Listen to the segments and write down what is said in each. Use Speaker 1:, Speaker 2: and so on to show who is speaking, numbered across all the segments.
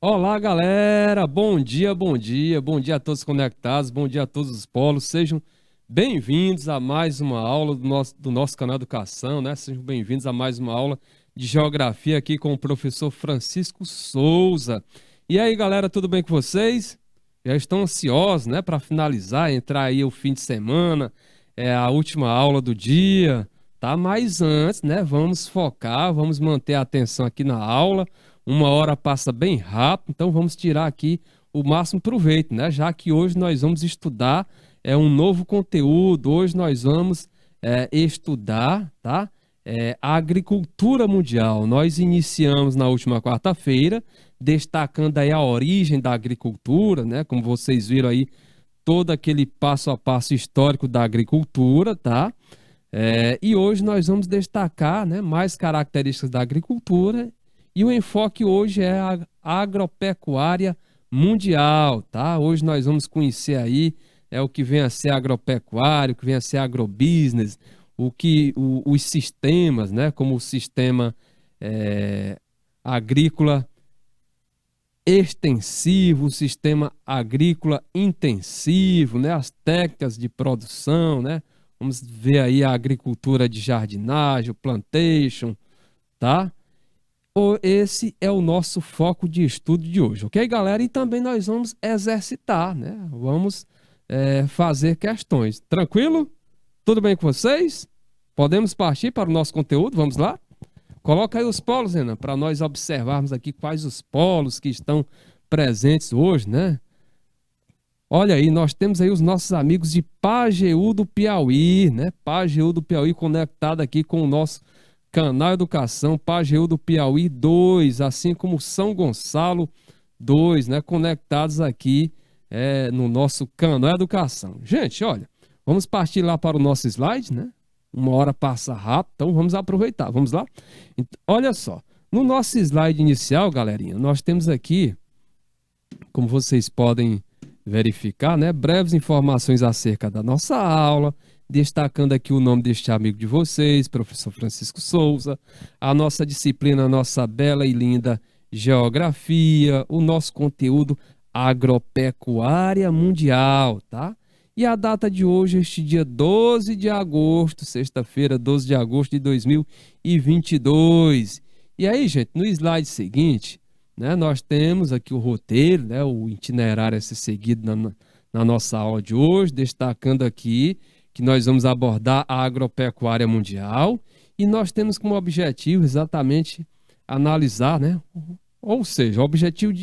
Speaker 1: Olá, galera! Bom dia a todos conectados, bom dia a todos os polos. Sejam bem-vindos a mais uma aula do nosso canal Educação, né? Sejam bem-vindos a mais uma aula de Geografia aqui com o professor Francisco Souza. E aí, galera, tudo bem com vocês? Já estão ansiosos, né, para finalizar, entrar aí o fim de semana, a última aula do dia, tá? Mas antes, né, vamos focar, vamos manter a atenção aqui na aula. Uma hora passa bem rápido, então vamos tirar aqui o máximo proveito, né? Já que hoje nós vamos estudar um novo conteúdo, hoje nós vamos estudar, tá? A agricultura mundial. Nós iniciamos na última quarta-feira, destacando aí a origem da agricultura, né? Como vocês viram aí, todo aquele passo a passo histórico da agricultura, tá? E hoje nós vamos destacar, né, mais características da agricultura e o enfoque hoje é a agropecuária mundial, tá? Hoje nós vamos conhecer aí o que vem a ser agropecuário, o que vem a ser agrobusiness, os sistemas, né? Como o sistema agrícola extensivo, o sistema agrícola intensivo, né? As técnicas de produção, né? Vamos ver aí a agricultura de jardinagem, o plantation, tá? Esse é o nosso foco de estudo de hoje, ok, galera? E também nós vamos exercitar, né? Vamos fazer questões. Tranquilo? Tudo bem com vocês? Podemos partir para o nosso conteúdo? Vamos lá? Coloca aí os polos, Renan, para nós observarmos aqui quais os polos que estão presentes hoje, né? Olha aí, nós temos aí os nossos amigos de Pajeú do Piauí, né? Pajeú do Piauí conectado aqui com o nosso canal Educação, Pajeú do Piauí 2, assim como São Gonçalo 2, né? Conectados aqui no nosso canal Educação. Gente, olha, vamos partir lá para o nosso slide, né? Uma hora passa rápido, então vamos aproveitar. Vamos lá? Olha só, no nosso slide inicial, galerinha, nós temos aqui, como vocês podem verificar, né, breves informações acerca da nossa aula, destacando aqui o nome deste amigo de vocês, professor Francisco Souza, a nossa disciplina, a nossa bela e linda geografia, o nosso conteúdo agropecuária mundial, tá? E a data de hoje, este dia 12 de agosto, sexta-feira, 12 de agosto de 2022. E aí, gente, no slide seguinte, né, nós temos aqui o roteiro, né, o itinerário a ser seguido na nossa aula de hoje, destacando aqui que nós vamos abordar a agropecuária mundial e nós temos como objetivo exatamente analisar, né, ou seja, o objetivo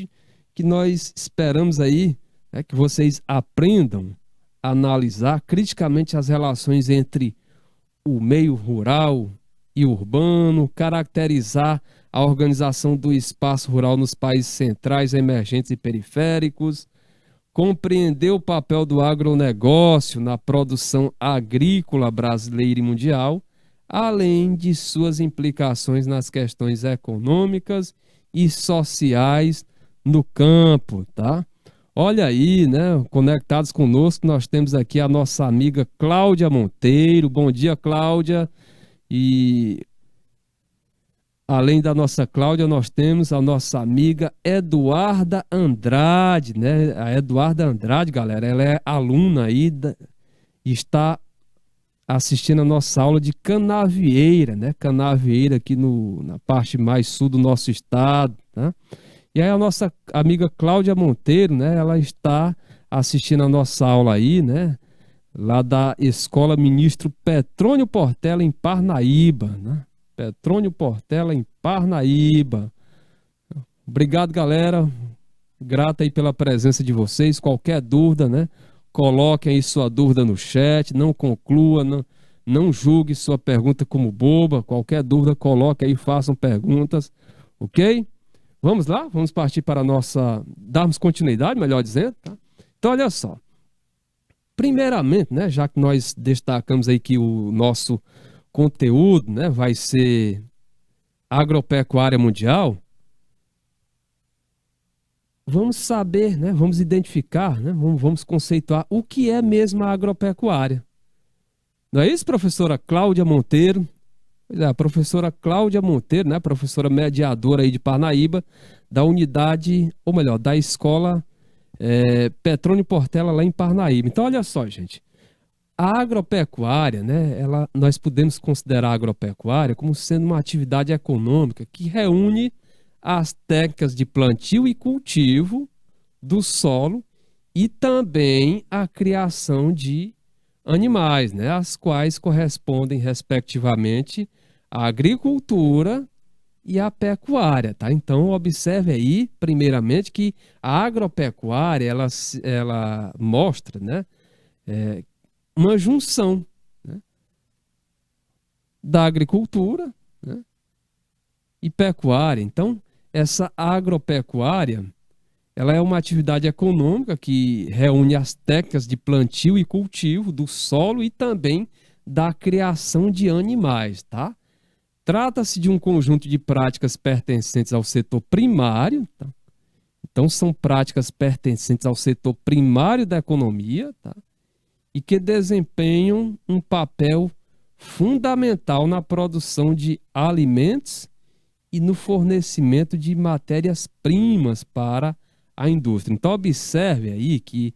Speaker 1: que nós esperamos aí é que vocês aprendam a analisar criticamente as relações entre o meio rural e urbano, caracterizar a organização do espaço rural nos países centrais, emergentes e periféricos, compreender o papel do agronegócio na produção agrícola brasileira e mundial, além de suas implicações nas questões econômicas e sociais no campo, tá? Olha aí, né? Conectados conosco, nós temos aqui a nossa amiga Cláudia Monteiro. Bom dia, Cláudia. E além da nossa Cláudia, nós temos a nossa amiga Eduarda Andrade, né? A Eduarda Andrade, galera, ela é aluna aí e está assistindo a nossa aula de Canavieira, né? Canavieira aqui na parte mais sul do nosso estado, tá? E aí a nossa amiga Cláudia Monteiro, né? Ela está assistindo a nossa aula aí, né? Lá da Escola Ministro Petrônio Portela, em Parnaíba, né? Petrônio Portela, em Parnaíba. Obrigado, galera. Grato aí pela presença de vocês. Qualquer dúvida, né? Coloquem aí sua dúvida no chat. Não conclua, não julgue sua pergunta como boba. Qualquer dúvida, coloque aí, façam perguntas. Ok? Vamos lá? Vamos partir para a nossa... darmos continuidade, melhor dizendo, tá? Então, olha só. Primeiramente, né, já que nós destacamos aí que o nosso conteúdo, né, vai ser agropecuária mundial, vamos saber, né, vamos identificar, né, vamos conceituar o que é mesmo a agropecuária. Não é isso, professora Cláudia Monteiro? Pois é, a professora Cláudia Monteiro, né, professora mediadora aí de Parnaíba, da unidade, ou melhor, da escola Petrônio Portela lá em Parnaíba. Então, olha só, gente. A agropecuária, né, nós podemos considerar a agropecuária como sendo uma atividade econômica que reúne as técnicas de plantio e cultivo do solo e também a criação de animais, né, as quais correspondem, respectivamente, à agricultura e à pecuária, tá? Então, observe aí, primeiramente, que a agropecuária, ela mostra, né, uma junção, né, da agricultura, né, e pecuária. Então, essa agropecuária, ela é uma atividade econômica que reúne as técnicas de plantio e cultivo do solo e também da criação de animais, tá? Trata-se de um conjunto de práticas pertencentes ao setor primário, tá? Então, são práticas pertencentes ao setor primário da economia, tá? E que desempenham um papel fundamental na produção de alimentos e no fornecimento de matérias-primas para a indústria. Então, observe aí que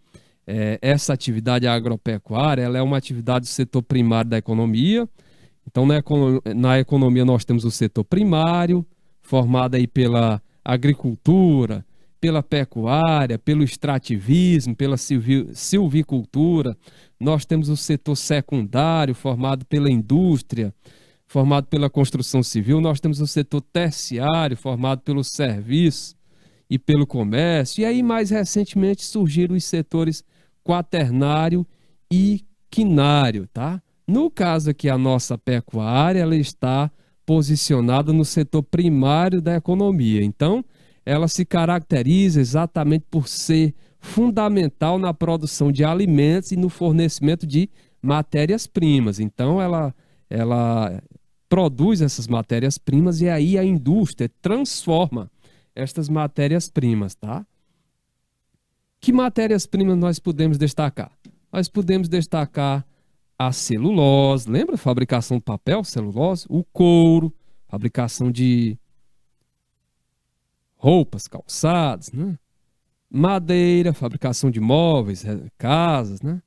Speaker 1: essa atividade agropecuária ela é uma atividade do setor primário da economia. Então, na economia, nós temos o setor primário, formado aí pela agricultura, pela pecuária, pelo extrativismo, pela silvicultura. Nós temos o setor secundário, formado pela indústria, formado pela construção civil. Nós temos o setor terciário, formado pelo serviço e pelo comércio. E aí, mais recentemente, surgiram os setores quaternário e quinário, tá? No caso aqui, a nossa pecuária, ela está posicionada no setor primário da economia. Então, ela se caracteriza exatamente por ser fundamental na produção de alimentos e no fornecimento de matérias-primas. Então, ela produz essas matérias-primas e aí a indústria transforma estas matérias-primas, tá? Que matérias-primas nós podemos destacar? Nós podemos destacar a celulose, lembra? Fabricação de papel, celulose, o couro, fabricação de roupas, calçados, né? Madeira, fabricação de móveis, casas, né?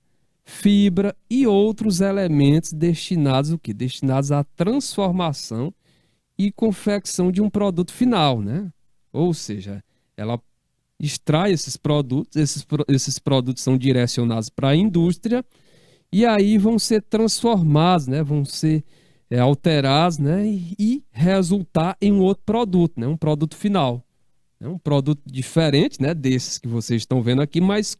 Speaker 1: Fibra e outros elementos destinados o quê? Destinados à transformação e confecção de um produto final, né? Ou seja, ela extrai esses produtos, esses produtos são direcionados para a indústria e aí vão ser transformados, né? Vão ser alterados, né? E resultar em um outro produto, né? Um produto final. É um produto diferente, né? Desses que vocês estão vendo aqui, mas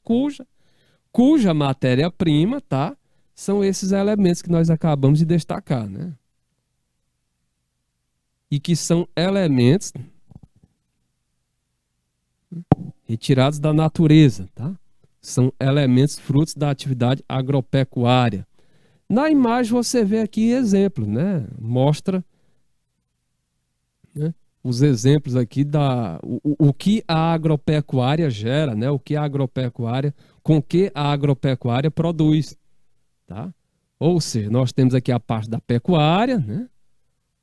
Speaker 1: cuja matéria-prima, tá? São esses elementos que nós acabamos de destacar, né? E que são elementos retirados da natureza, tá? São elementos frutos da atividade agropecuária. Na imagem você vê aqui exemplos, né? Mostra, né, os exemplos aqui o que a agropecuária gera, né? O que a agropecuária, com que a agropecuária produz, tá? Ou seja, nós temos aqui a parte da pecuária, né?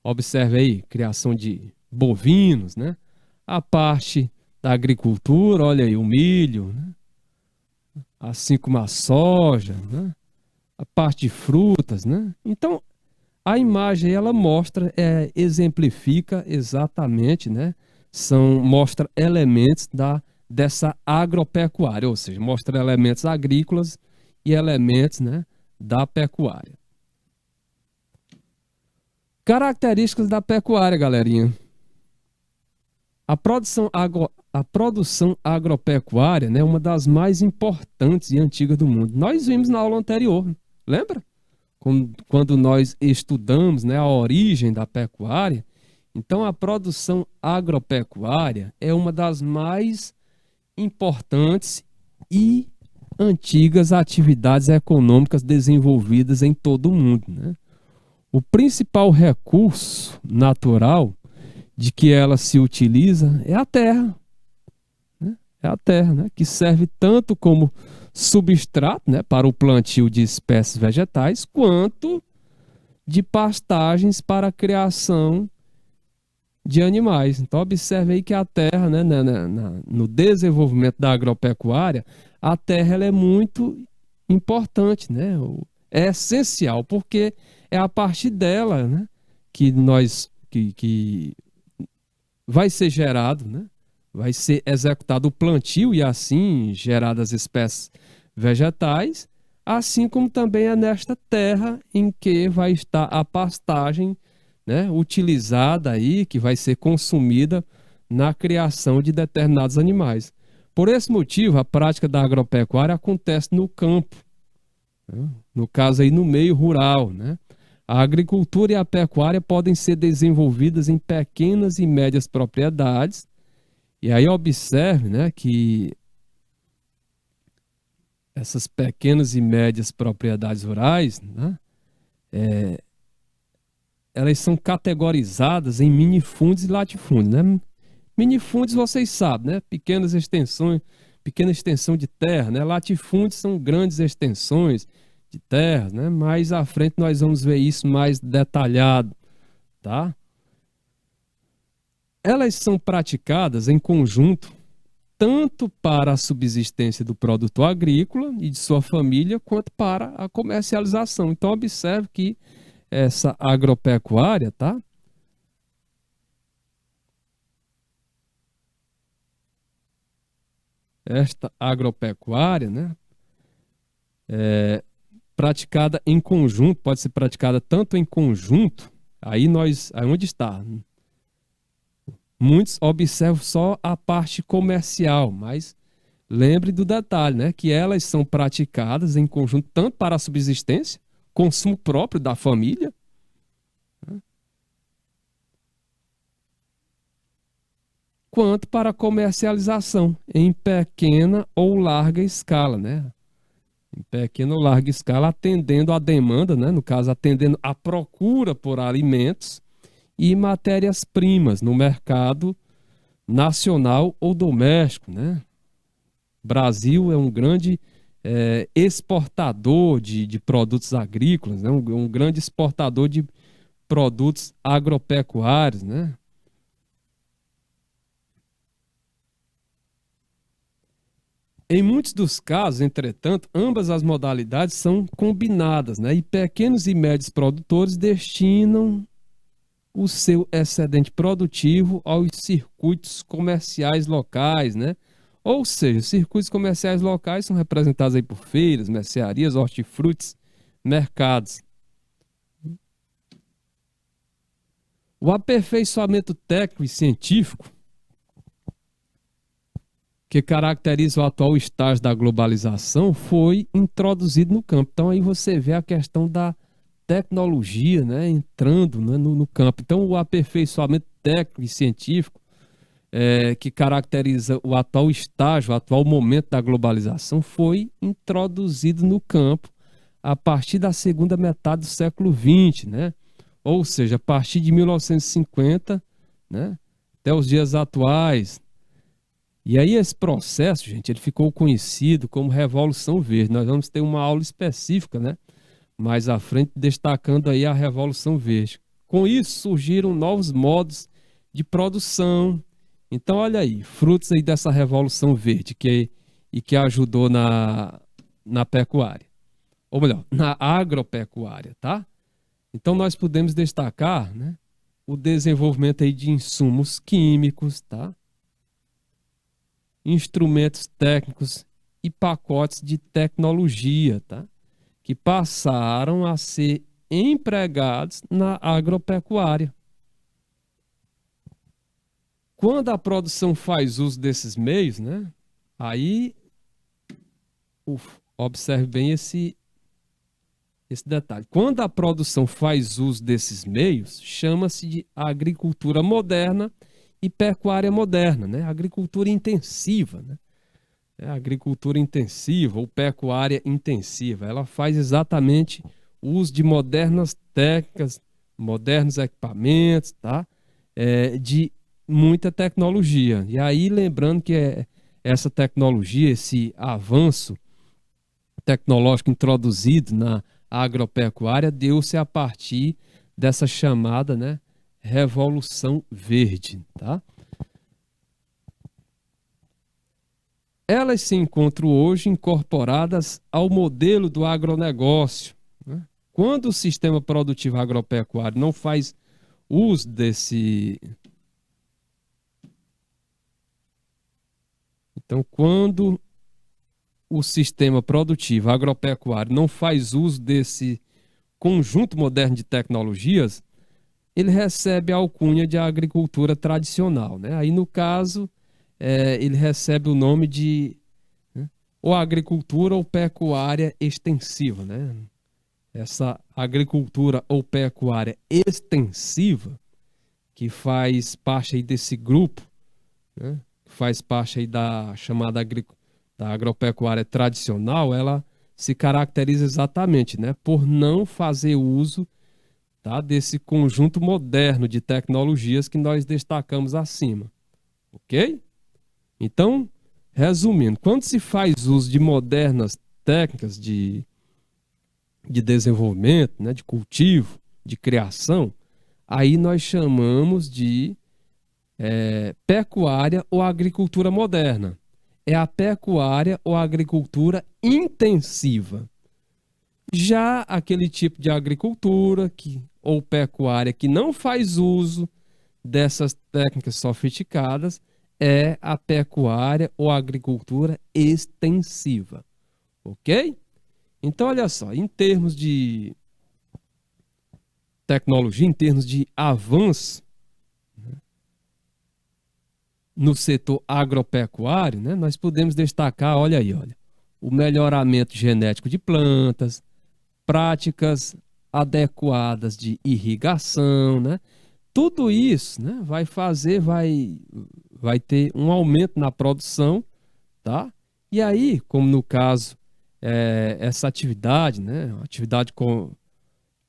Speaker 1: Observe aí, criação de bovinos, né? A parte da agricultura, olha aí, o milho, né? Assim como a soja, né? A parte de frutas, né? Então, a imagem ela mostra, exemplifica exatamente, né? Mostra elementos dessa agropecuária, ou seja, mostra elementos agrícolas e elementos, né, da pecuária. Características da pecuária, galerinha. A produção agropecuária, né, é uma das mais importantes e antigas do mundo. Nós vimos na aula anterior, lembra? Quando nós estudamos, né, a origem da pecuária. Então, a produção agropecuária é uma das mais importantes e antigas atividades econômicas desenvolvidas em todo o mundo, né? O principal recurso natural de que ela se utiliza é a terra, né? É a terra, né? Que serve tanto como substrato, né, para o plantio de espécies vegetais, quanto de pastagens para a criação de animais. Então, observe aí que a terra, né, no desenvolvimento da agropecuária, a terra ela é muito importante, né? É essencial, porque é a partir dela, né, que que vai ser gerado, né? Vai ser executado o plantio e assim geradas espécies vegetais, assim como também é nesta terra em que vai estar a pastagem, né, utilizada aí, que vai ser consumida na criação de determinados animais. Por esse motivo, a prática da agropecuária acontece no campo, né? No caso aí no meio rural, né? A agricultura e a pecuária podem ser desenvolvidas em pequenas e médias propriedades. E aí observe, né, que essas pequenas e médias propriedades rurais, né, elas são categorizadas em minifúndios e latifúndios, né? Minifúndios vocês sabem, né? Pequenas extensões, pequena extensão de terra, né? Latifúndios são grandes extensões de terra, né? Mais à frente nós vamos ver isso mais detalhado, tá? Elas são praticadas em conjunto tanto para a subsistência do produtor agrícola e de sua família, quanto para a comercialização. Então observe que essa agropecuária, tá? Esta agropecuária, né, praticada em conjunto, pode ser praticada tanto em conjunto, aí onde está? Muitos observam só a parte comercial, mas lembre do detalhe, né, que elas são praticadas em conjunto tanto para a subsistência, consumo próprio da família, quanto para a comercialização em pequena ou larga escala, né? Em pequena ou larga escala, atendendo à demanda, né? No caso, atendendo à procura por alimentos e matérias-primas no mercado nacional ou doméstico, né? Brasil é um grande exportador de produtos agrícolas, né? Um grande exportador de produtos agropecuários, né? Em muitos dos casos, entretanto, ambas as modalidades são combinadas, né? E pequenos e médios produtores destinam o seu excedente produtivo aos circuitos comerciais locais, né? Ou seja, os circuitos comerciais locais são representados aí por feiras, mercearias, hortifrutis, mercados. O aperfeiçoamento técnico e científico que caracteriza o atual estágio da globalização foi introduzido no campo. Então aí você vê a questão da tecnologia, né, entrando, né, no campo. Então o aperfeiçoamento técnico e científico que caracteriza o atual estágio, o atual momento da globalização foi introduzido no campo a partir da segunda metade do século XX, né? Ou seja, a partir de 1950, né, até os dias atuais. E aí esse processo, gente, ele ficou conhecido como Revolução Verde. Nós vamos ter uma aula específica, né, mais à frente, destacando aí a Revolução Verde. Com isso surgiram novos modos de produção. Então, olha aí, frutos aí dessa Revolução Verde que ajudou na pecuária. Ou melhor, na agropecuária, tá? Então, nós podemos destacar, né, o desenvolvimento aí de insumos químicos, tá? Instrumentos técnicos e pacotes de tecnologia, tá? Que passaram a ser empregados na agropecuária. Quando a produção faz uso desses meios, né? Aí, observe bem esse detalhe. Quando a produção faz uso desses meios, chama-se de agricultura moderna e pecuária moderna, né? Agricultura intensiva, né? Agricultura intensiva ou pecuária intensiva. Ela faz exatamente uso de modernas técnicas, modernos equipamentos, tá? De muita tecnologia. E aí, lembrando que essa tecnologia, esse avanço tecnológico introduzido na agropecuária deu-se a partir dessa chamada, né, Revolução Verde, tá? Elas se encontram hoje incorporadas ao modelo do agronegócio, né? Quando o sistema produtivo agropecuário não faz uso desse... Então, quando o sistema produtivo agropecuário não faz uso desse conjunto moderno de tecnologias, ele recebe a alcunha de agricultura tradicional, né? Aí, no caso, ele recebe o nome de, né, ou agricultura ou pecuária extensiva, né? Essa agricultura ou pecuária extensiva, que faz parte aí desse grupo, né, que faz parte aí da chamada da agropecuária tradicional, ela se caracteriza exatamente, né, por não fazer uso, tá, desse conjunto moderno de tecnologias que nós destacamos acima, ok? Então, resumindo, quando se faz uso de modernas técnicas de desenvolvimento, né, de cultivo, de criação, aí nós chamamos de pecuária ou agricultura moderna. É a pecuária ou agricultura intensiva. Já aquele tipo de agricultura ou pecuária que não faz uso dessas técnicas sofisticadas é a pecuária ou agricultura extensiva. Ok? Então, olha só, em termos de tecnologia, em termos de avanço no setor agropecuário, né, nós podemos destacar, olha aí, olha, o melhoramento genético de plantas, práticas adequadas de irrigação, né? Tudo isso, né, vai ter um aumento na produção, tá? E aí, como no caso, essa atividade, né, atividade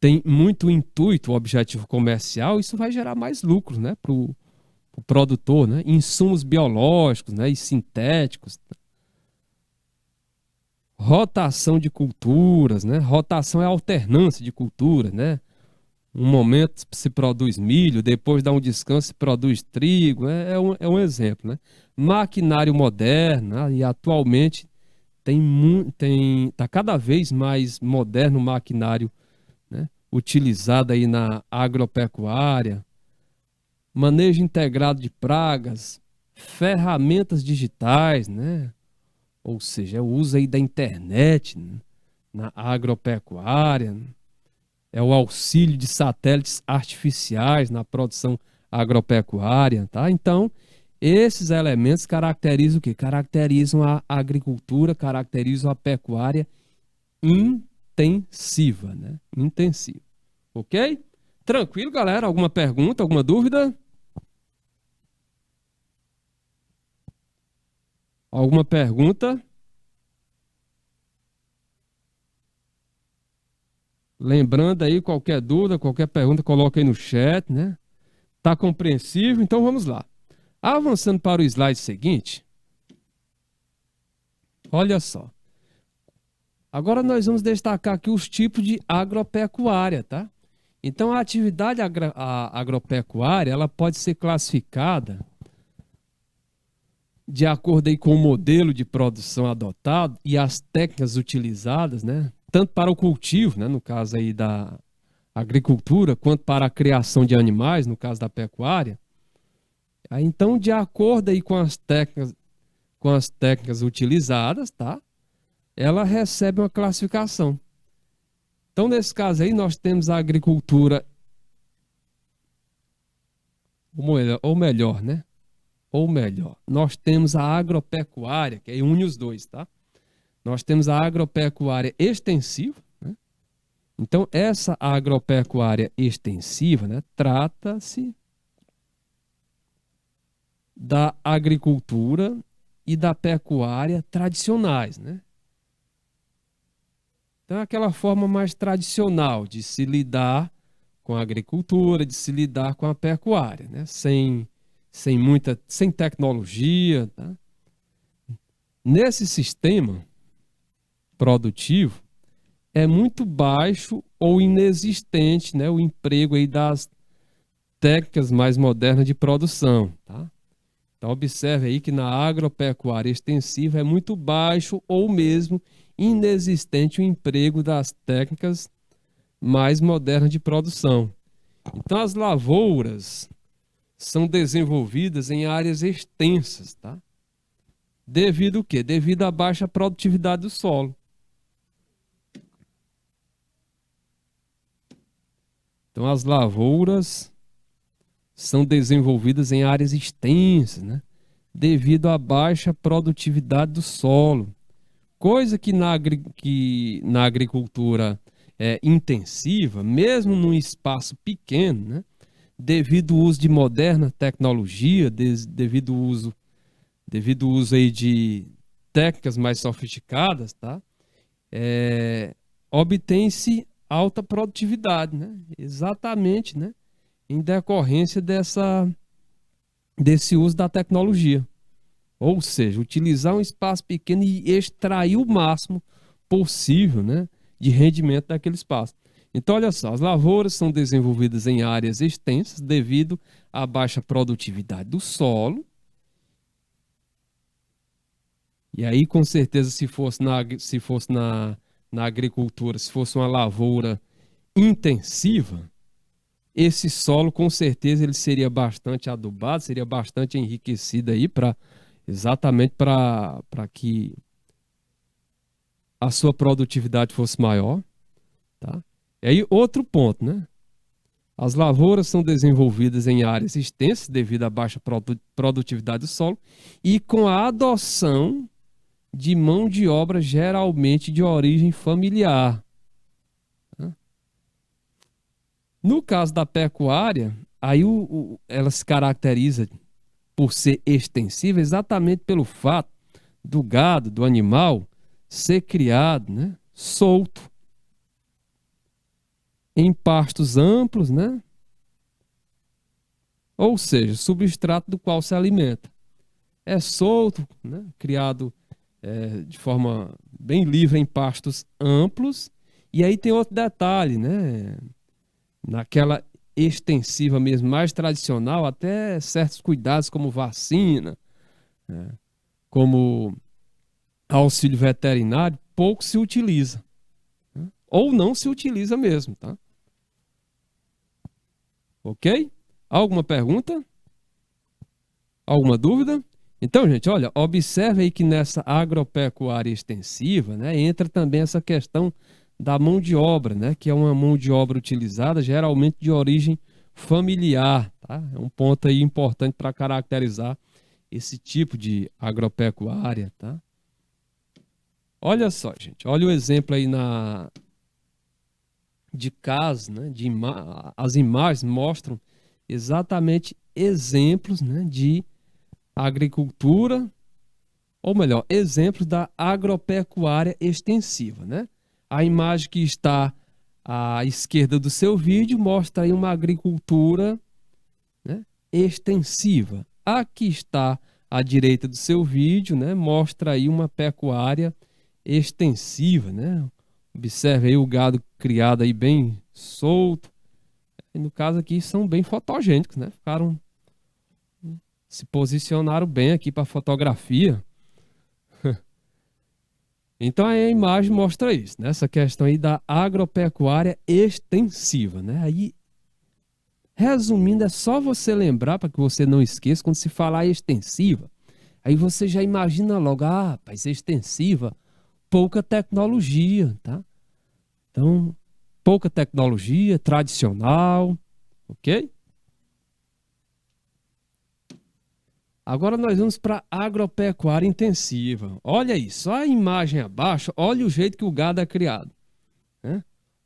Speaker 1: tem muito intuito, o objetivo comercial, isso vai gerar mais lucros, né, para o produtor, né? Insumos biológicos, né, e sintéticos, rotação de culturas, né? Rotação é alternância de culturas, né? Um momento se produz milho, depois dá um descanso se produz trigo, é um exemplo, né? Maquinário moderno, né? E atualmente tá cada vez mais moderno o maquinário, né, utilizado aí na agropecuária, manejo integrado de pragas, ferramentas digitais, né? Ou seja, é o uso aí da internet, né, na agropecuária, né? É o auxílio de satélites artificiais na produção agropecuária, tá? Então, esses elementos caracterizam o quê? Caracterizam a agricultura, caracterizam a pecuária intensiva, né? Intensiva. Ok? Tranquilo, galera? Alguma pergunta, alguma dúvida? Alguma pergunta? Lembrando aí, qualquer dúvida, qualquer pergunta, coloca aí no chat, né? Tá compreensível? Então vamos lá. Avançando para o slide seguinte, olha só. Agora nós vamos destacar aqui os tipos de agropecuária, tá? Então a atividade agropecuária, ela pode ser classificada de acordo aí com o modelo de produção adotado e as técnicas utilizadas, né? Tanto para o cultivo, né, no caso aí da agricultura, quanto para a criação de animais, no caso da pecuária. Aí, então, de acordo aí com as técnicas utilizadas, tá? Ela recebe uma classificação. Então, nesse caso aí, nós temos a agricultura, ou melhor, né? Ou melhor, nós temos a agropecuária, que aí une os dois, tá? Nós temos a agropecuária extensiva, né? Então, essa agropecuária extensiva, né, trata-se da agricultura e da pecuária tradicionais, né? Então, é aquela forma mais tradicional de se lidar com a agricultura, de se lidar com a pecuária, né? Sem tecnologia, tá? Nesse sistema produtivo, é muito baixo ou inexistente, né, o emprego aí das técnicas mais modernas de produção, tá? Então observe aí que na agropecuária extensiva é muito baixo ou mesmo inexistente o emprego das técnicas mais modernas de produção. Então as lavouras são desenvolvidas em áreas extensas, tá? Devido ao quê? Devido à baixa produtividade do solo. Então as lavouras são desenvolvidas em áreas extensas, né? Devido à baixa produtividade do solo. Coisa que na agricultura intensiva, mesmo num espaço pequeno, né? Devido ao uso de moderna tecnologia, devido ao uso aí de técnicas mais sofisticadas, tá? Obtém-se alta produtividade, né? Exatamente, né? Em decorrência desse uso da tecnologia. Ou seja, utilizar um espaço pequeno e extrair o máximo possível, né, de rendimento daquele espaço. Então, olha só, as lavouras são desenvolvidas em áreas extensas devido à baixa produtividade do solo. E aí, com certeza, se fosse na agricultura, se fosse uma lavoura intensiva, esse solo, com certeza, ele seria bastante adubado, seria bastante enriquecido aí exatamente para que a sua produtividade fosse maior, tá? E aí, outro ponto, né? As lavouras são desenvolvidas em áreas extensas devido à baixa produtividade do solo e com a adoção de mão de obra geralmente de origem familiar. No caso da pecuária, aí ela se caracteriza por ser extensiva exatamente pelo fato do gado, do animal, ser criado, né, solto, em pastos amplos, né? Ou seja, substrato do qual se alimenta. É solto, né, criado de forma bem livre em pastos amplos. E aí tem outro detalhe, né? Naquela extensiva mesmo, mais tradicional, até certos cuidados como vacina, né, como auxílio veterinário, pouco se utiliza, né? Ou não se utiliza mesmo, tá? Ok? Alguma pergunta? Alguma dúvida? Então, gente, olha, observe aí que nessa agropecuária extensiva, né, entra também essa questão da mão de obra, né, que é uma mão de obra utilizada geralmente de origem familiar, tá? É um ponto aí importante para caracterizar esse tipo de agropecuária, tá? Olha só, gente, olha o exemplo aí de caso, né, as imagens mostram exatamente exemplos, né, de agricultura, ou melhor, exemplos da agropecuária extensiva, né? A imagem que está à esquerda do seu vídeo mostra aí uma agricultura, né, extensiva. A que está à direita do seu vídeo, né, mostra aí uma pecuária extensiva, né? Observe aí o gado criado aí bem solto. E no caso aqui são bem fotogênicos, né? Se posicionaram bem aqui para fotografia. Então aí a imagem mostra isso, né? Essa questão aí da agropecuária extensiva, né? Aí, resumindo, é só você lembrar, para que você não esqueça, quando se falar extensiva, aí você já imagina logo, rapaz, extensiva, pouca tecnologia, tá? Então, pouca tecnologia, tradicional, ok? Agora nós vamos para agropecuária intensiva. Olha aí, só a imagem abaixo, olha o jeito que o gado é criado, né?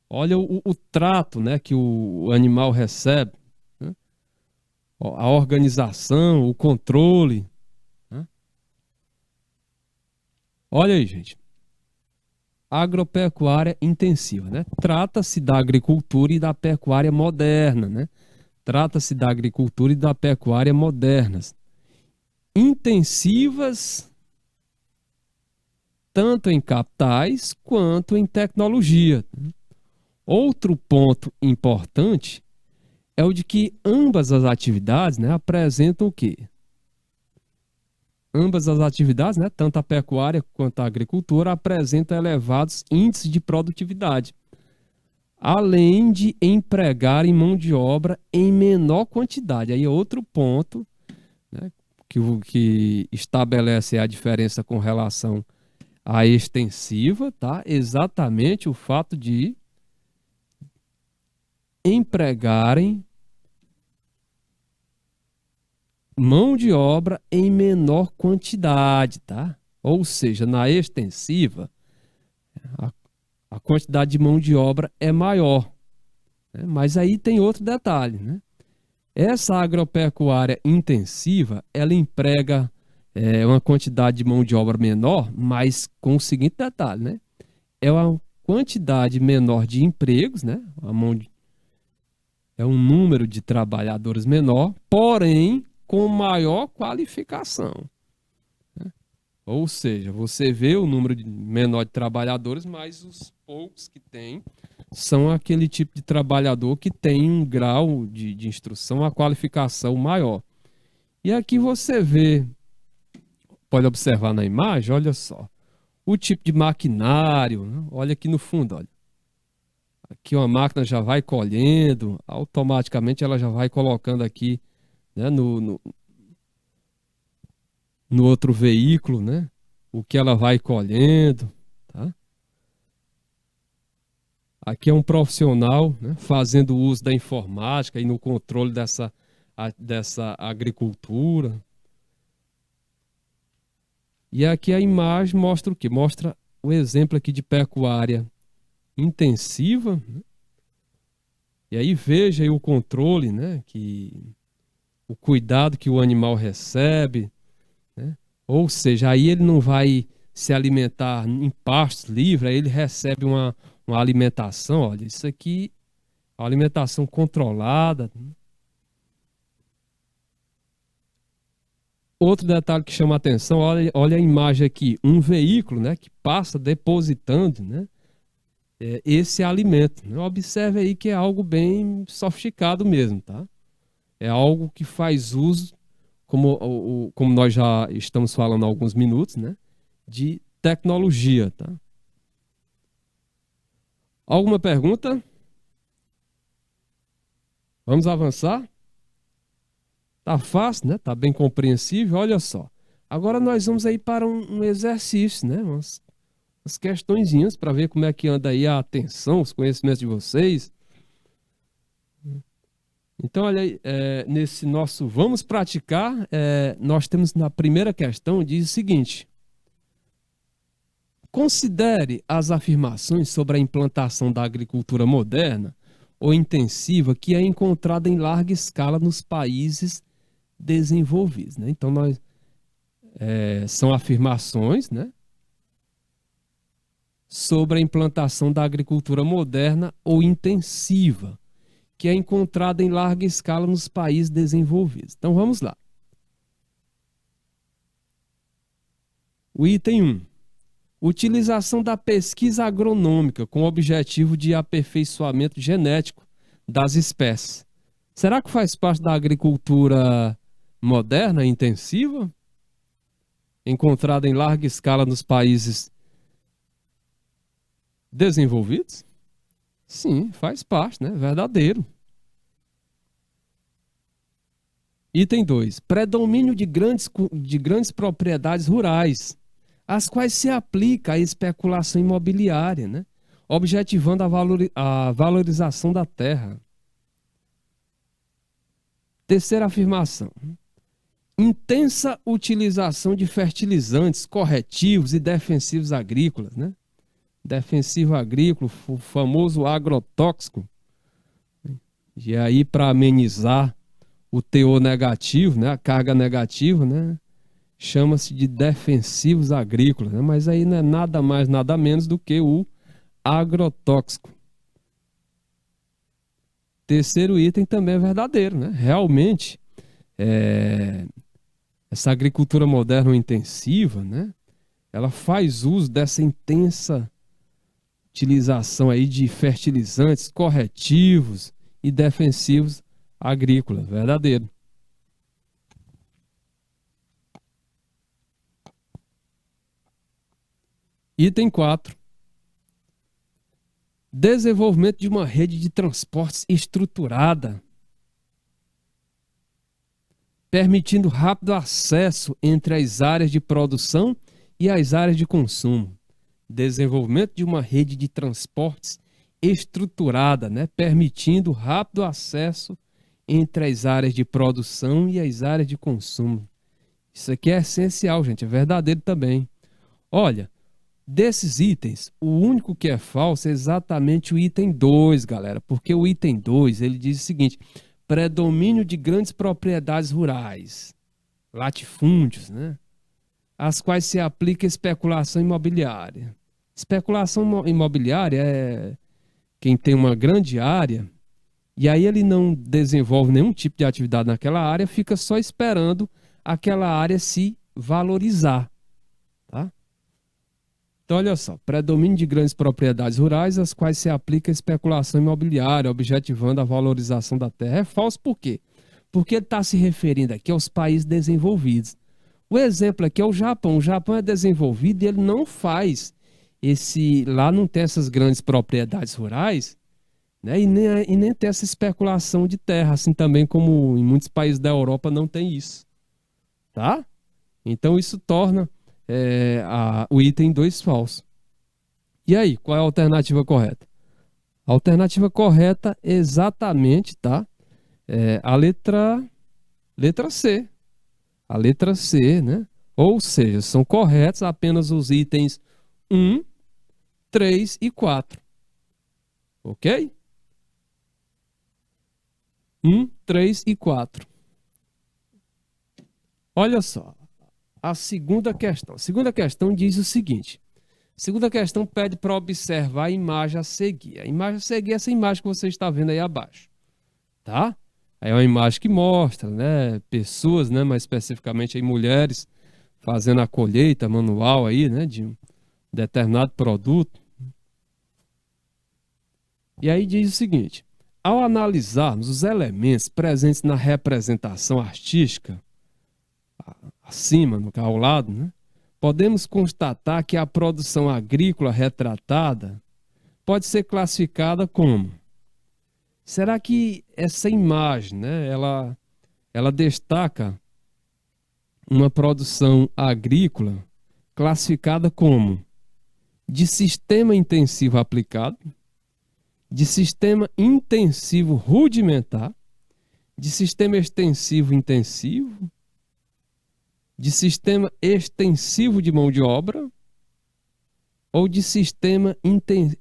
Speaker 1: Olha o trato, né, que o animal recebe, né? A organização, o controle, né? Olha aí, gente. Agropecuária intensiva, né? Trata-se da agricultura e da pecuária moderna, né? Trata-se da agricultura e da pecuária modernas. Intensivas tanto em capitais quanto em tecnologia. Outro ponto importante é o de que ambas as atividades, né, apresentam o quê? Ambas as atividades, né, tanto a pecuária quanto a agricultura, apresentam elevados índices de produtividade, além de empregarem mão de obra em menor quantidade. Aí é outro ponto, né, que estabelece a diferença com relação à extensiva, tá? Exatamente o fato de empregarem mão de obra em menor quantidade, tá? Ou seja, na extensiva, a, a quantidade de mão de obra é maior, né? Mas aí tem outro detalhe, né? Essa agropecuária intensiva, ela emprega uma quantidade de mão de obra menor, mas com o seguinte detalhe, né? É uma quantidade menor de empregos, né? É um número de trabalhadores menor, porém com maior qualificação. Ou seja, você vê o número menor de trabalhadores, mas os poucos que tem são aquele tipo de trabalhador que tem um grau de instrução, uma qualificação maior. E aqui você vê, pode observar na imagem, olha só, o tipo de maquinário, né? Olha aqui no fundo, olha. Aqui uma máquina já vai colhendo, automaticamente ela já vai colocando aqui, né, no outro veículo, né, o que ela vai colhendo, tá? Aqui é um profissional, né, fazendo uso da informática e no controle dessa agricultura. E aqui a imagem mostra o quê? Mostra o exemplo aqui de pecuária intensiva, né? E aí veja aí o controle, né, o cuidado que o animal recebe, né? Ou seja, aí ele não vai se alimentar em pastos livres, aí ele recebe uma alimentação, olha, isso aqui é uma alimentação controlada. Outro detalhe que chama a atenção, olha a imagem aqui, um veículo, né, que passa depositando, né, esse alimento, né? Observe aí que é algo bem sofisticado mesmo, tá? É algo que faz uso, como nós já estamos falando há alguns minutos, né, de tecnologia, tá? Alguma pergunta? Vamos avançar? Tá fácil, né? Tá bem compreensível, olha só. Agora nós vamos aí para um exercício, né? Umas questõezinhas para ver como é que anda aí a atenção, os conhecimentos de vocês. Então, olha aí, nesse nosso vamos praticar, nós temos na primeira questão, diz o seguinte: considere as afirmações sobre a implantação da agricultura moderna ou intensiva que é encontrada em larga escala nos países desenvolvidos, né? Então, são afirmações, né, sobre a implantação da agricultura moderna ou intensiva que é encontrada em larga escala nos países desenvolvidos. Então, vamos lá. O item 1. Utilização da pesquisa agronômica com o objetivo de aperfeiçoamento genético das espécies. Será que faz parte da agricultura moderna e intensiva? Encontrada em larga escala nos países desenvolvidos? Sim, faz parte, né? Verdadeiro. Item 2. Predomínio de grandes propriedades rurais, às quais se aplica a especulação imobiliária, né? Objetivando a valorização da terra. Terceira afirmação. Intensa utilização de fertilizantes, corretivos e defensivos agrícolas, né? Defensivo agrícola, o famoso agrotóxico. E aí, para amenizar o teor negativo, né, a carga negativa, né, chama-se de defensivos agrícolas, né, mas aí não é nada mais, nada menos do que o agrotóxico. Terceiro item também é verdadeiro, né? Realmente, essa agricultura moderna ou intensiva, né, ela faz uso dessa intensa utilização aí de fertilizantes, corretivos e defensivos agrícolas, verdadeiro. Item 4. Desenvolvimento de uma rede de transportes estruturada, permitindo rápido acesso entre as áreas de produção e as áreas de consumo. Desenvolvimento de uma rede de transportes estruturada, né? Permitindo rápido acesso entre as áreas de produção e as áreas de consumo. Isso aqui é essencial, gente, é verdadeiro também. Olha, desses itens, o único que é falso é exatamente o item 2, galera, porque o item 2, ele diz o seguinte: predomínio de grandes propriedades rurais, latifúndios, né? Às quais se aplica especulação imobiliária. Especulação imobiliária é quem tem uma grande área e aí ele não desenvolve nenhum tipo de atividade naquela área, fica só esperando aquela área se valorizar, tá? Então, olha só, predomínio de grandes propriedades rurais, às quais se aplica especulação imobiliária, objetivando a valorização da terra. É falso por quê? Porque ele está se referindo aqui aos países desenvolvidos. O exemplo aqui é o Japão. O Japão é desenvolvido e ele não faz lá não tem essas grandes propriedades rurais, né? E nem tem essa especulação de terra, assim também como em muitos países da Europa não tem isso, tá? Então isso torna o item 2 falso. E aí, qual é a alternativa correta? A alternativa correta exatamente, tá? A letra C. A letra C, né? Ou seja, são corretos apenas os itens 1, 3 e 4. Ok? 1, 3 e 4. Olha só. A segunda questão. A segunda questão diz o seguinte. A segunda questão pede para observar a imagem a seguir. A imagem a seguir é essa imagem que você está vendo aí abaixo. Tá? Aí é uma imagem que mostra, né, pessoas, né, mais especificamente aí mulheres, fazendo a colheita manual aí, né, de um determinado produto. E aí diz o seguinte: ao analisarmos os elementos presentes na representação artística, acima, ao lado, né, podemos constatar que a produção agrícola retratada pode ser classificada como... Será que essa imagem, né, ela destaca uma produção agrícola classificada como de sistema intensivo aplicado, de sistema intensivo rudimentar, de sistema extensivo intensivo, de sistema extensivo de mão de obra ou de sistema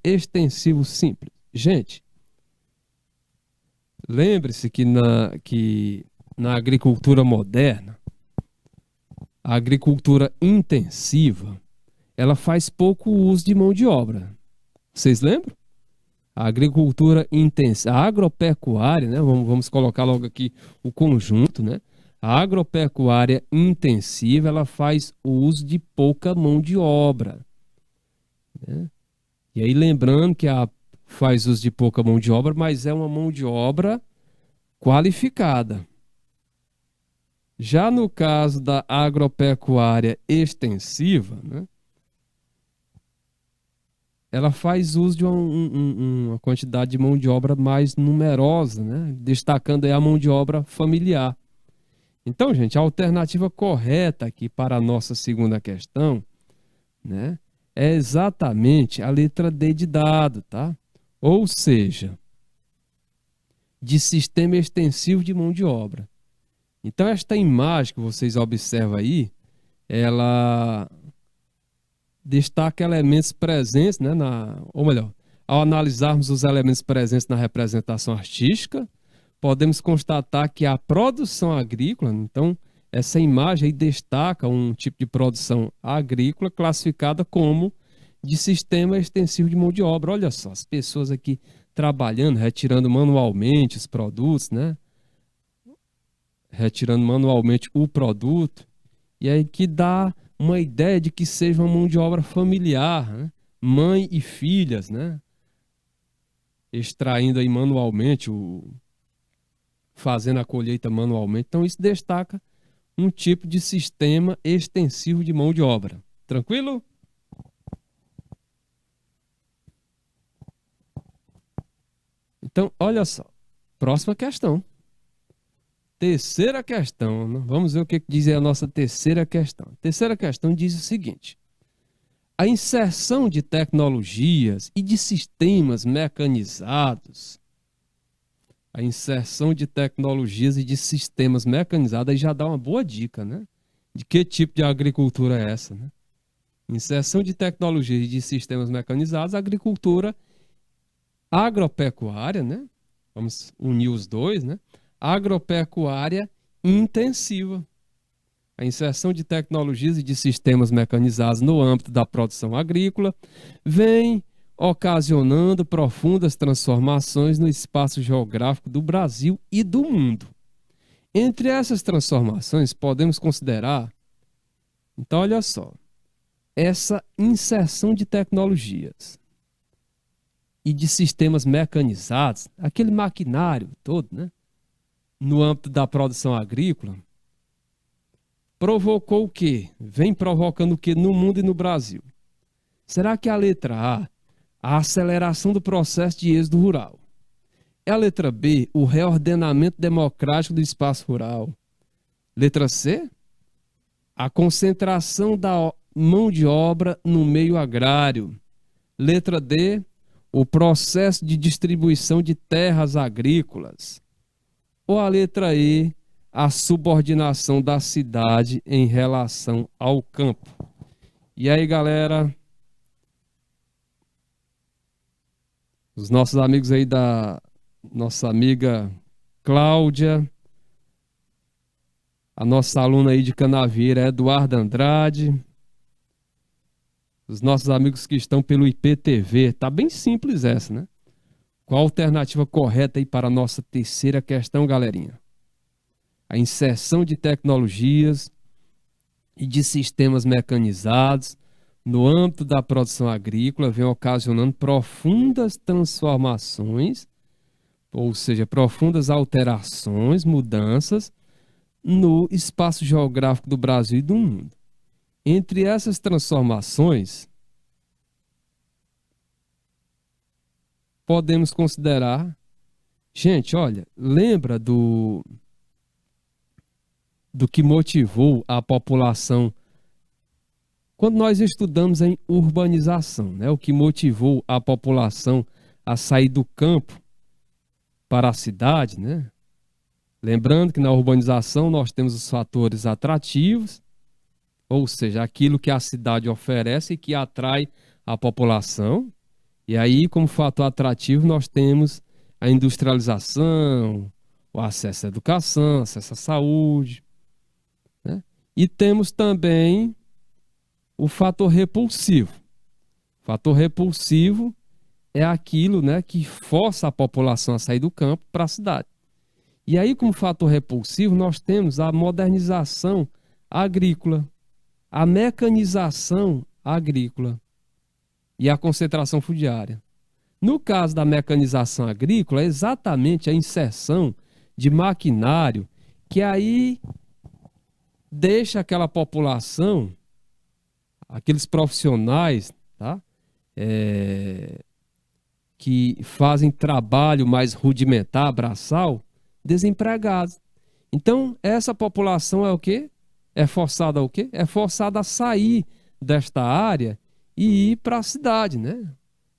Speaker 1: extensivo simples? Gente, lembre-se que na agricultura moderna, a agricultura intensiva, ela faz pouco uso de mão de obra. Vocês lembram? A agricultura intensiva, a agropecuária, né? Vamos colocar logo aqui o conjunto, né? A agropecuária intensiva, ela faz uso de pouca mão de obra, né? E aí lembrando que faz uso de pouca mão de obra, mas é uma mão de obra qualificada. Já no caso da agropecuária extensiva, né, ela faz uso de uma quantidade de mão de obra mais numerosa, né, destacando aí a mão de obra familiar. Então, gente, a alternativa correta aqui para a nossa segunda questão, né, é exatamente a letra D de dado, tá? Ou seja, de sistema extensivo de mão de obra. Então, esta imagem que vocês observam aí, ela destaca elementos presentes, né, ou melhor, ao analisarmos os elementos presentes na representação artística, podemos constatar que a produção agrícola, então, essa imagem aí destaca um tipo de produção agrícola classificada como de sistema extensivo de mão de obra. Olha só, as pessoas aqui trabalhando, retirando manualmente os produtos, né? Retirando manualmente o produto, e aí que dá uma ideia de que seja uma mão de obra familiar, né? Mãe e filhas, né? Extraindo aí manualmente, fazendo a colheita manualmente. Então isso destaca um tipo de sistema extensivo de mão de obra. Tranquilo? Então, olha só. Próxima questão. Terceira questão, né? Vamos ver o que diz a nossa terceira questão. A terceira questão diz o seguinte: a inserção de tecnologias e de sistemas mecanizados. A inserção de tecnologias e de sistemas mecanizados aí já dá uma boa dica, né? De que tipo de agricultura é essa, né? Inserção de tecnologias e de sistemas mecanizados, agricultura agropecuária, né? Vamos unir os dois, né? Agropecuária intensiva. A inserção de tecnologias e de sistemas mecanizados no âmbito da produção agrícola vem ocasionando profundas transformações no espaço geográfico do Brasil e do mundo. Entre essas transformações, podemos considerar, então, olha só, essa inserção de tecnologias e de sistemas mecanizados, aquele maquinário todo, né, no âmbito da produção agrícola, provocou o quê? Vem provocando o quê no mundo e no Brasil? Será que a letra A aceleração do processo de êxodo rural? É a letra B, o reordenamento democrático do espaço rural? Letra C, a concentração da mão de obra no meio agrário? Letra D, o processo de distribuição de terras agrícolas? Ou a letra E, a subordinação da cidade em relação ao campo? E aí, galera, os nossos amigos aí da nossa amiga Cláudia, a nossa aluna aí de Canavieira, Eduarda Andrade, os nossos amigos que estão pelo IPTV, tá bem simples essa, né? Qual a alternativa correta aí para a nossa terceira questão, galerinha? A inserção de tecnologias e de sistemas mecanizados no âmbito da produção agrícola vem ocasionando profundas transformações, ou seja, profundas alterações, mudanças no espaço geográfico do Brasil e do mundo. Entre essas transformações, podemos considerar, gente, olha, lembra do que motivou a população quando nós estudamos em urbanização, né? O que motivou a população a sair do campo para a cidade, né? Lembrando que na urbanização nós temos os fatores atrativos, ou seja, aquilo que a cidade oferece e que atrai a população. E aí, como fator atrativo, nós temos a industrialização, o acesso à educação, acesso à saúde, né? E temos também o fator repulsivo. O fator repulsivo é aquilo, né, que força a população a sair do campo para a cidade. E aí, como fator repulsivo, nós temos a modernização agrícola, a mecanização agrícola e a concentração fundiária. No caso da mecanização agrícola, é exatamente a inserção de maquinário que aí deixa aquela população, aqueles profissionais, tá? Que fazem trabalho mais rudimentar, braçal, desempregados. Então, essa população é o quê? É forçada ao quê? É forçada a sair desta área e ir para a cidade, né?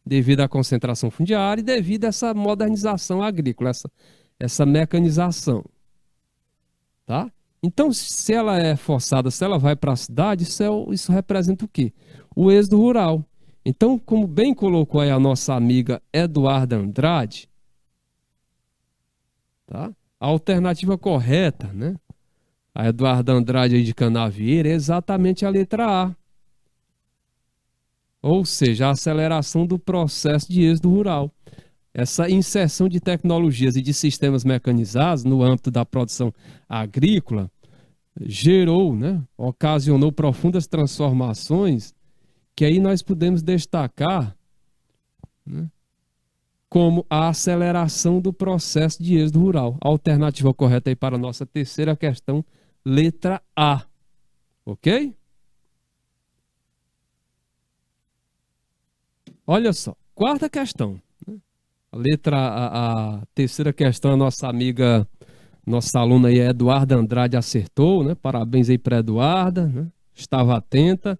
Speaker 1: Devido à concentração fundiária e devido a essa modernização agrícola, essa mecanização. Tá? Então, se ela é forçada, se ela vai para a cidade, isso representa o quê? O êxodo rural. Então, como bem colocou aí a nossa amiga Eduarda Andrade, tá? A alternativa correta, né? A Eduarda Andrade aí de Canavieira é exatamente a letra A. Ou seja, a aceleração do processo de êxodo rural. Essa inserção de tecnologias e de sistemas mecanizados no âmbito da produção agrícola gerou, né, ocasionou profundas transformações que aí nós podemos destacar, né, como a aceleração do processo de êxodo rural. A alternativa correta aí para a nossa terceira questão, letra A. Ok? Olha só, quarta questão. A terceira questão, a nossa amiga, nossa aluna aí, Eduarda Andrade, acertou, né? Parabéns aí para Eduarda, né? Estava atenta.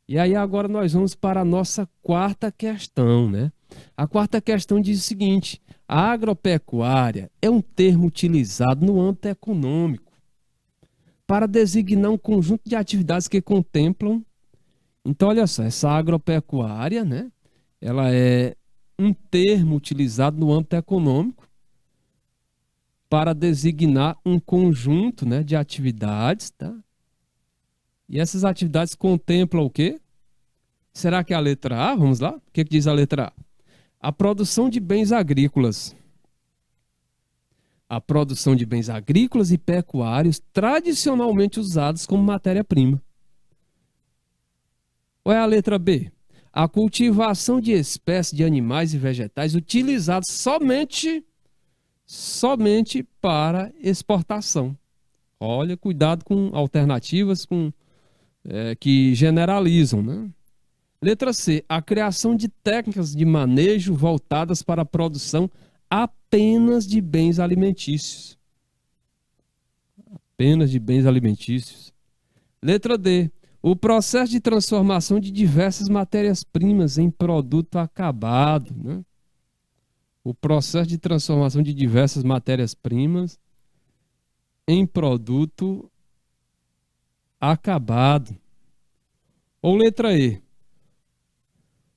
Speaker 1: E aí agora nós vamos para a nossa quarta questão, né? A quarta questão diz o seguinte: a agropecuária é um termo utilizado no âmbito econômico para designar um conjunto de atividades que contemplam. Então, olha só, essa agropecuária, né? Ela é um termo utilizado no âmbito econômico para designar um conjunto, né, de atividades, tá? E essas atividades contemplam o quê? Será que é a letra A? Vamos lá? O que diz a letra A? A produção de bens agrícolas. A produção de bens agrícolas e pecuários tradicionalmente usados como matéria-prima. Ou é a letra B? A cultivação de espécies de animais e vegetais utilizados somente para exportação. Olha, cuidado com alternativas que generalizam, né? Letra C, a criação de técnicas de manejo voltadas para a produção apenas de bens alimentícios. Apenas de bens alimentícios. Letra D, o processo de transformação de diversas matérias-primas em produto acabado, né? O processo de transformação de diversas matérias-primas em produto acabado. Ou letra E,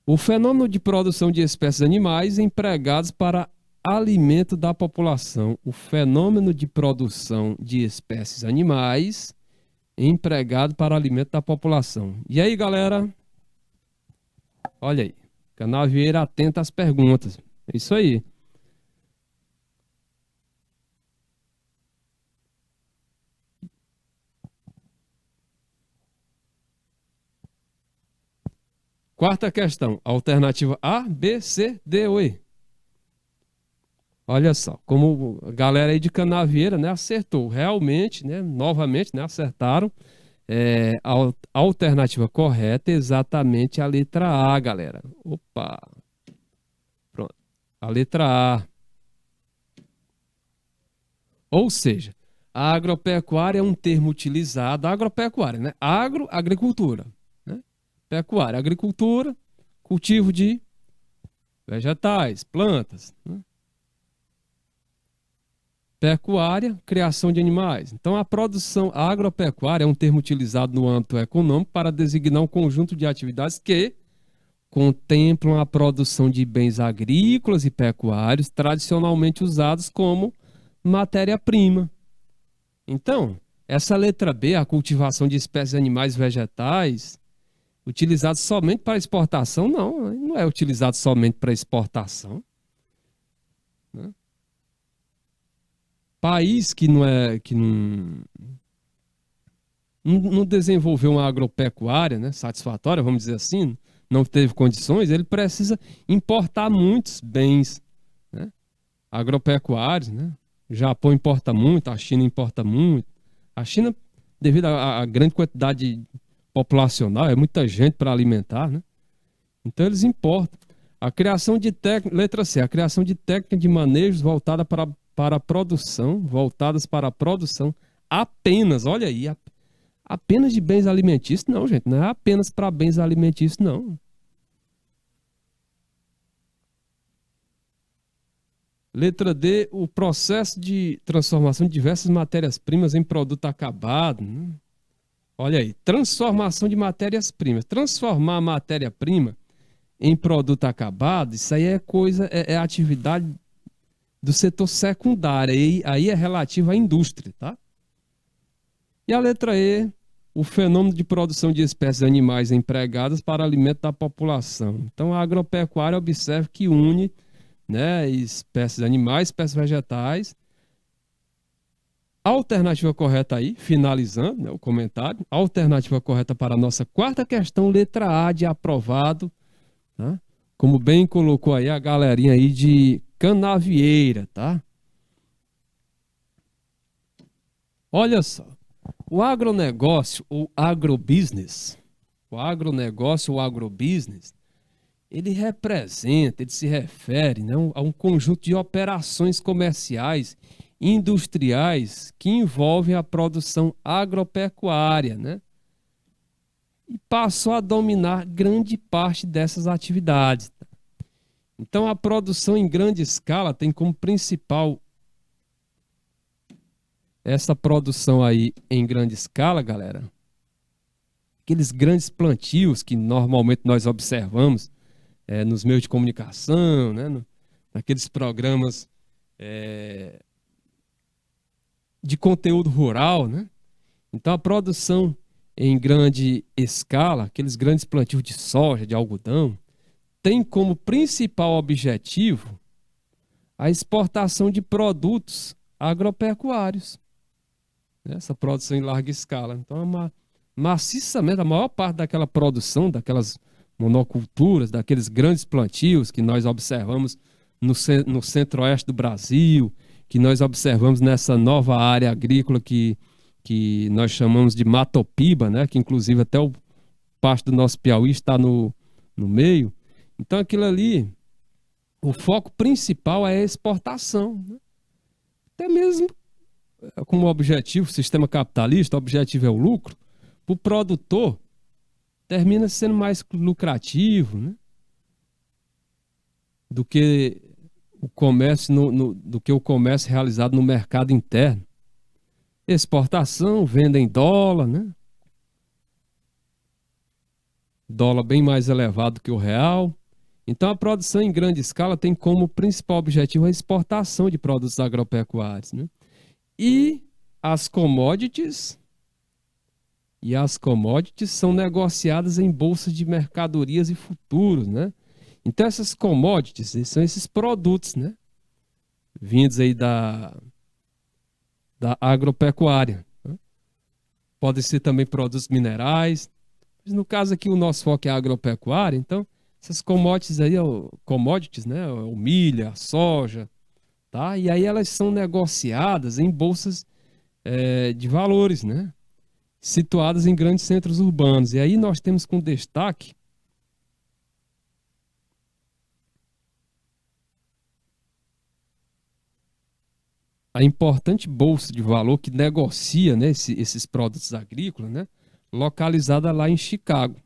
Speaker 1: o fenômeno de produção de espécies animais empregadas para alimento da população. O fenômeno de produção de espécies animais empregado para alimento da população. E aí, galera? Olha aí. Canal Vieira atento às perguntas. É isso aí. Quarta questão. Alternativa A, B, C, D ou E. Olha só, como a galera aí de Canavieira, né, acertou. Realmente, né, novamente, né, acertaram. A alternativa correta é exatamente a letra A, galera. Opa! Pronto. A letra A. Ou seja, a agropecuária é um termo utilizado, agropecuária, né? Agricultura, né? Pecuária, agricultura, cultivo de vegetais, plantas, né? Pecuária, criação de animais. Então, a agropecuária é um termo utilizado no âmbito econômico para designar um conjunto de atividades que contemplam a produção de bens agrícolas e pecuários tradicionalmente usados como matéria-prima. Então, essa letra B, a cultivação de espécies animais e vegetais, utilizado somente para exportação, não é utilizado somente para exportação, né? País que não desenvolveu uma agropecuária, né, satisfatória, vamos dizer assim, não teve condições, ele precisa importar muitos bens, né, agropecuários, né? O Japão importa muito, a China importa muito. A China, devido à grande quantidade populacional, é muita gente para alimentar, né? Então eles importam. A criação de técnicas, letra C, a criação de técnicas de manejos para a produção, voltadas para a produção apenas, olha aí, apenas de bens alimentícios, não, gente, não é apenas para bens alimentícios, não. Letra D, o processo de transformação de diversas matérias-primas em produto acabado, né? Olha aí, transformação de matérias-primas. Transformar a matéria-prima em produto acabado, isso aí é coisa, é atividade do setor secundário, aí é relativo à indústria, tá? E a letra E, o fenômeno de produção de espécies animais empregadas para alimento da população. Então, a agropecuária observa que une, né, espécies animais, espécies vegetais, A alternativa correta aí, finalizando, né, o comentário, a alternativa correta para a nossa quarta questão, letra A de aprovado, tá? Como bem colocou aí a galerinha aí de Canavieira, tá? Olha só, o agronegócio ou agrobusiness, o agrobusiness, ele representa, ele se refere, né, a um conjunto de operações comerciais industriais que envolvem a produção agropecuária, né? E passou a dominar grande parte dessas atividades. Então, a produção em grande escala tem como principal essa produção aí em grande escala, galera. Aqueles grandes plantios que normalmente nós observamos nos meios de comunicação, né, naqueles programas de conteúdo rural, né? Então, a produção em grande escala, aqueles grandes plantios de soja, de algodão, tem como principal objetivo a exportação de produtos agropecuários. Essa produção em larga escala. Então, maciçamente, a maior parte daquela produção, daquelas monoculturas, daqueles grandes plantios que nós observamos no centro-oeste do Brasil, que nós observamos nessa nova área agrícola que nós chamamos de Matopiba, né? Que inclusive até o parte do nosso Piauí está no meio. Então, aquilo ali, o foco principal é a exportação, né? Até mesmo como objetivo, sistema capitalista, o objetivo é o lucro, para o produtor termina sendo mais lucrativo, né, do que o comércio do que o comércio realizado no mercado interno. Exportação, venda em dólar, né? Dólar bem mais elevado que o real. Então, a produção em grande escala tem como principal objetivo a exportação de produtos agropecuários, né? E as commodities são negociadas em bolsas de mercadorias e futuros, né? Então essas commodities são esses produtos, né, vindos aí da agropecuária, né? Podem ser também produtos minerais. Mas no caso aqui o nosso foco é a agropecuária, então essas commodities aí, né, o milho, a soja, tá? E aí elas são negociadas em bolsas de valores, né? Situadas em grandes centros urbanos. E aí nós temos com destaque a importante bolsa de valor que negocia, né, esses produtos agrícolas, né, localizada lá em Chicago,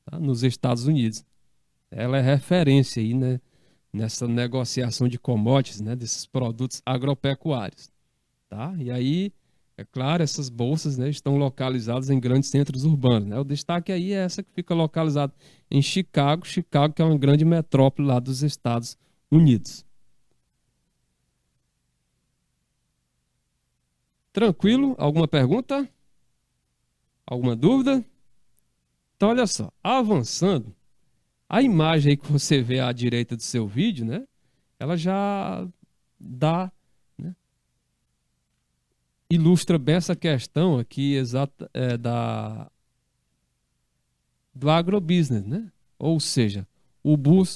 Speaker 1: tá, nos Estados Unidos. Ela é referência aí, né, nessa negociação de commodities, né, desses produtos agropecuários. Tá? E aí, é claro, essas bolsas, né, estão localizadas em grandes centros urbanos, né? O destaque aí é essa que fica localizada em Chicago, que é uma grande metrópole lá dos Estados Unidos. Tranquilo? Alguma pergunta? Alguma dúvida? Então, olha só, avançando, a imagem aí que você vê à direita do seu vídeo, né, ela já dá, né, ilustra bem essa questão aqui exata do agrobusiness, né? Ou seja,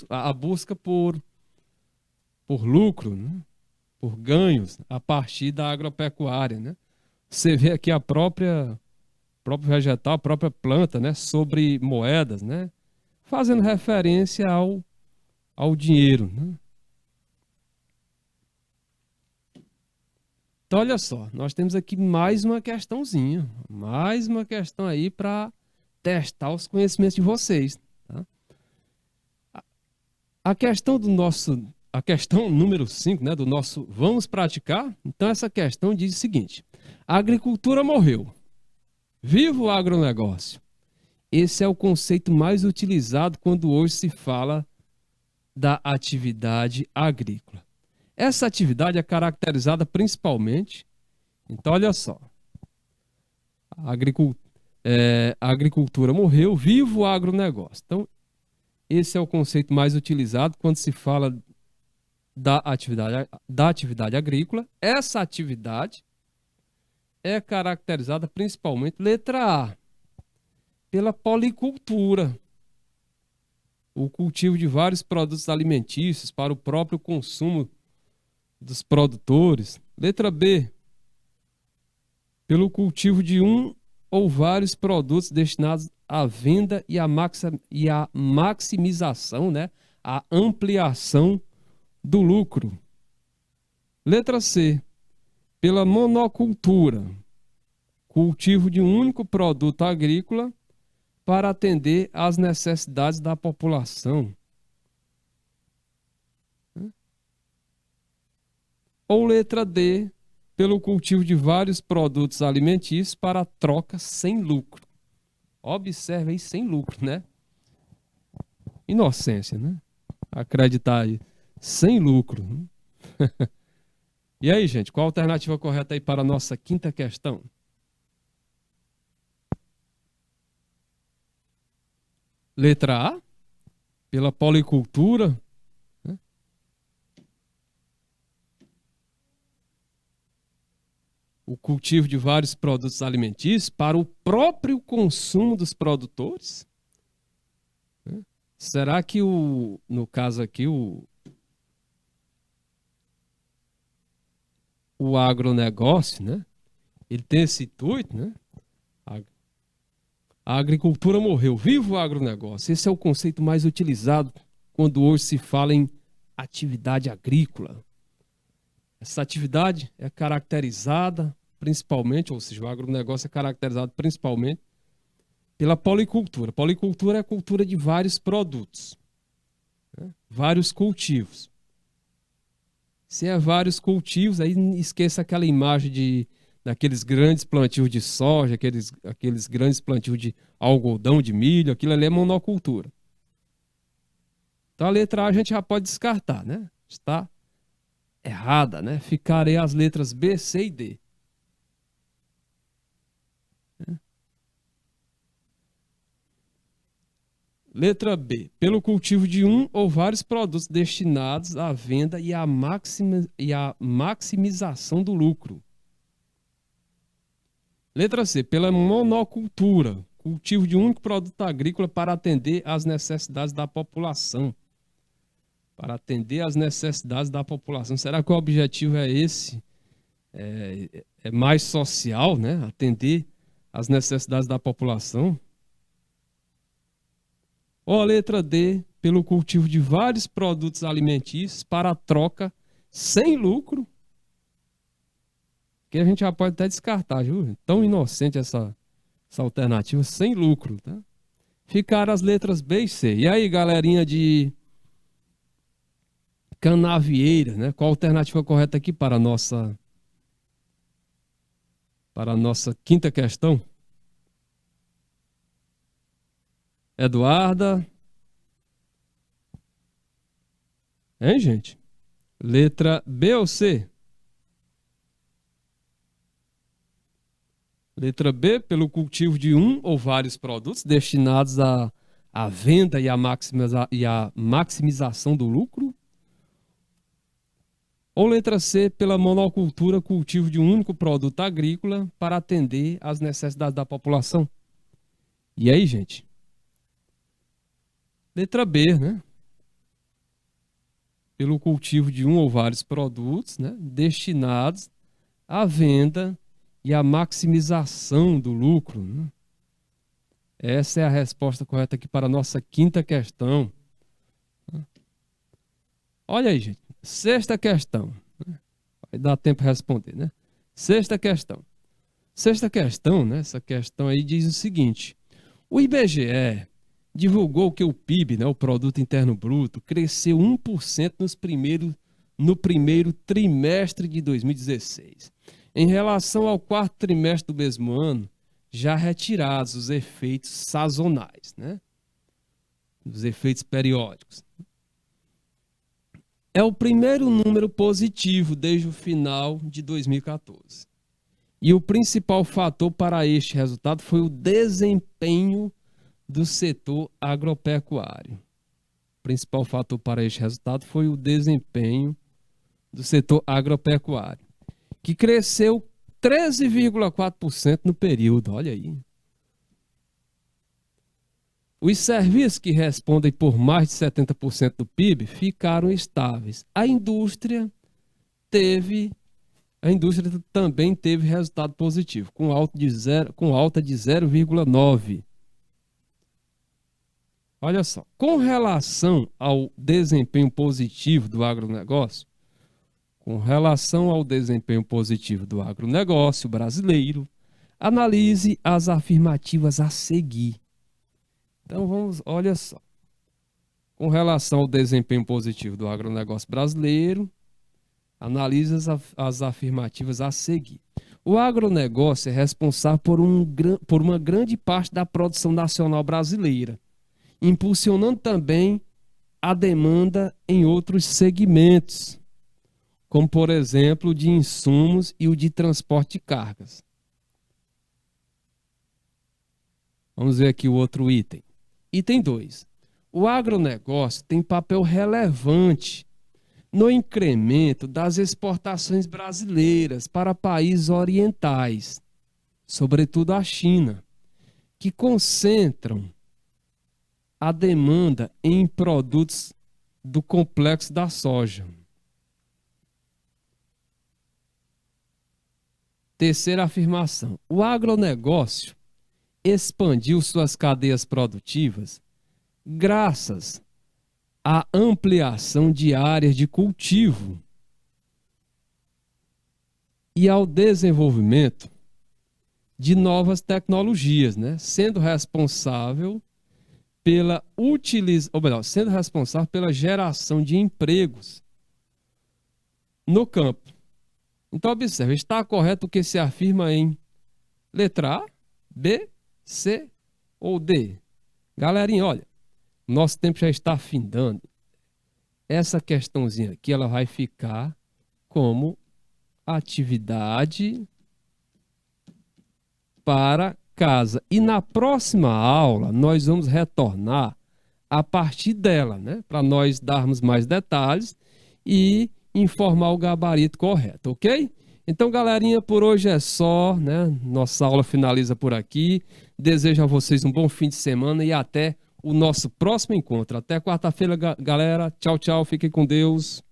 Speaker 1: a busca por lucro, né, por ganhos a partir da agropecuária, né? Você vê aqui próprio vegetal, a própria planta, né, sobre moedas, né, fazendo referência ao dinheiro, né? Então, olha só, nós temos aqui mais uma questãozinha, mais uma questão aí para testar os conhecimentos de vocês, tá? A questão número 5, né, do nosso Vamos Praticar. Então, essa questão diz o seguinte: a agricultura morreu. Viva o agronegócio. Esse é o conceito mais utilizado quando hoje se fala da atividade agrícola. Essa atividade é caracterizada principalmente, então olha só, a agricultura morreu, viva o agronegócio. Então, esse é o conceito mais utilizado quando se fala da atividade agrícola. Essa atividade é caracterizada principalmente, letra A, pela policultura, o cultivo de vários produtos alimentícios para o próprio consumo dos produtores. Letra B, pelo cultivo de um ou vários produtos destinados à venda e à maximização, né? A ampliação do lucro. Letra C, pela monocultura, cultivo de um único produto agrícola para atender às necessidades da população. Ou letra D, pelo cultivo de vários produtos alimentícios para troca sem lucro. Observe aí, sem lucro, né? Inocência, né? Acreditar aí, sem lucro. E aí, gente, qual a alternativa correta aí para a nossa quinta questão? Letra A, pela policultura, né? O cultivo de vários produtos alimentícios para o próprio consumo dos produtores. Né? Será que no caso aqui, o agronegócio, né? Ele tem esse intuito, né? A agricultura morreu. Viva o agronegócio. Esse é o conceito mais utilizado quando hoje se fala em atividade agrícola. Essa atividade é caracterizada principalmente, ou seja, o agronegócio é caracterizado principalmente pela policultura. Policultura é a cultura de vários produtos, né? Vários cultivos. Se é vários cultivos, aí esqueça aquela imagem daqueles grandes plantios de soja, aqueles grandes plantios de algodão, de milho, aquilo ali é monocultura. Então a letra A a gente já pode descartar, né? Está errada, né? Ficarem as letras B, C e D. Letra B, pelo cultivo de um ou vários produtos destinados à venda e à maximização do lucro. Letra C, pela monocultura, cultivo de um único produto agrícola para atender às necessidades da população. Para atender às necessidades da população. Será que o objetivo é esse? É mais social, né? Atender às necessidades da população? Ou a letra D, pelo cultivo de vários produtos alimentícios para a troca sem lucro, que a gente já pode até descartar, viu? Tão inocente essa alternativa, sem lucro, tá? Ficaram as letras B e C. E aí, galerinha de Canavieira, né? Qual a alternativa correta aqui para a nossa quinta questão? Eduarda. Hein, gente? Letra B ou C? Letra B, pelo cultivo de um ou vários produtos destinados à venda e à maximização do lucro. Ou letra C, pela monocultura, cultivo de um único produto agrícola para atender às necessidades da população. E aí, gente? Letra B, né? Pelo cultivo de um ou vários produtos, né? Destinados à venda e à maximização do lucro, né? Essa é a resposta correta aqui para a nossa quinta questão. Olha aí, gente. Sexta questão. Vai dar tempo de responder, né? Sexta questão. Sexta questão, né? Essa questão aí diz o seguinte: o IBGE divulgou que o PIB, né, o Produto Interno Bruto, cresceu 1% no primeiro trimestre de 2016. Em relação ao quarto trimestre do mesmo ano, já retirados os efeitos sazonais, né? Os efeitos periódicos. É o primeiro número positivo desde o final de 2014. E o principal fator para este resultado foi o desempenho do setor agropecuário. O principal fator para este resultado foi o desempenho do setor agropecuário, que cresceu 13,4% no período, olha aí. Os serviços que respondem por mais de 70% do PIB ficaram estáveis. A indústria também teve resultado positivo, com alta de 0,9%. Olha só, com relação ao desempenho positivo do agronegócio, brasileiro, analise as afirmativas a seguir. Então olha só. Com relação ao desempenho positivo do agronegócio brasileiro, analise as afirmativas a seguir. O agronegócio é responsável por uma grande parte da produção nacional brasileira, impulsionando também a demanda em outros segmentos, como, por exemplo, o de insumos e o de transporte de cargas. Vamos ver aqui o outro item. Item 2. O agronegócio tem papel relevante no incremento das exportações brasileiras para países orientais, sobretudo a China, que concentram a demanda em produtos do complexo da soja. Terceira afirmação. O agronegócio expandiu suas cadeias produtivas graças à ampliação de áreas de cultivo e ao desenvolvimento de novas tecnologias, né? Sendo responsável pela geração de empregos no campo. Então, observe, está correto o que se afirma em letra A, B, C ou D? Galerinha, olha, nosso tempo já está findando. Essa questãozinha aqui, ela vai ficar como atividade para casa. E na próxima aula, nós vamos retornar a partir dela, né? Para nós darmos mais detalhes e informar o gabarito correto, ok? Então, galerinha, por hoje é só, né? Nossa aula finaliza por aqui. Desejo a vocês um bom fim de semana e até o nosso próximo encontro. Até quarta-feira, galera. Tchau, tchau. Fiquem com Deus.